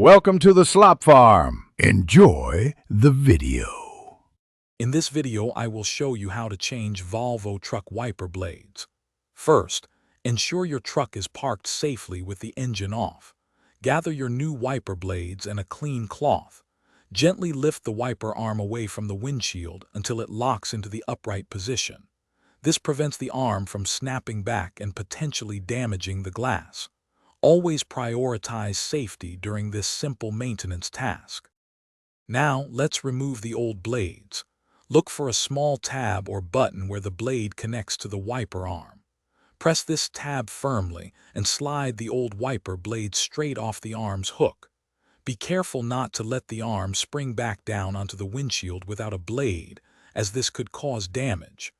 Welcome to the Slop Farm. Enjoy the video. In this video, I will show you how to change Volvo truck wiper blades. First, ensure your truck is parked safely with the engine off. Gather your new wiper blades and a clean cloth. Gently lift the wiper arm away from the windshield until it locks into the upright position. This prevents the arm from snapping back and potentially damaging the glass. Always prioritize safety during this simple maintenance task. Now, let's remove the old blades. Look for a small tab or button where the blade connects to the wiper arm. Press this tab firmly and slide the old wiper blade straight off the arm's hook. Be careful not to let the arm spring back down onto the windshield without a blade, as this could cause damage.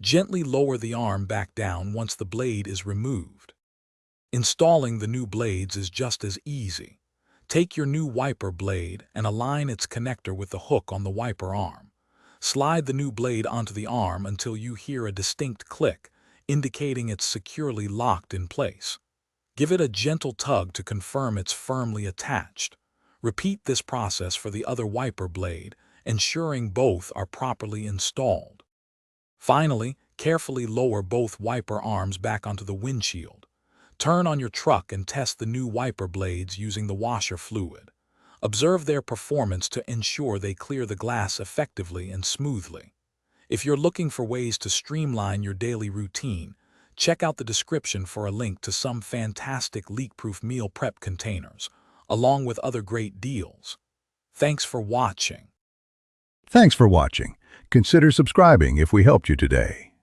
Gently lower the arm back down once the blade is removed. Installing the new blades is just as easy. Take your new wiper blade and align its connector with the hook on the wiper arm. Slide the new blade onto the arm until you hear a distinct click, indicating it's securely locked in place. Give it a gentle tug to confirm it's firmly attached. Repeat this process for the other wiper blade, ensuring both are properly installed. Finally, carefully lower both wiper arms back onto the windshield. Turn on your truck and test the new wiper blades using the washer fluid. Observe their performance to ensure they clear the glass effectively and smoothly. If you're looking for ways to streamline your daily routine, check out the description for a link to some fantastic leak-proof meal prep containers, along with other great deals. Thanks for watching. Thanks for watching. Consider subscribing if we helped you today.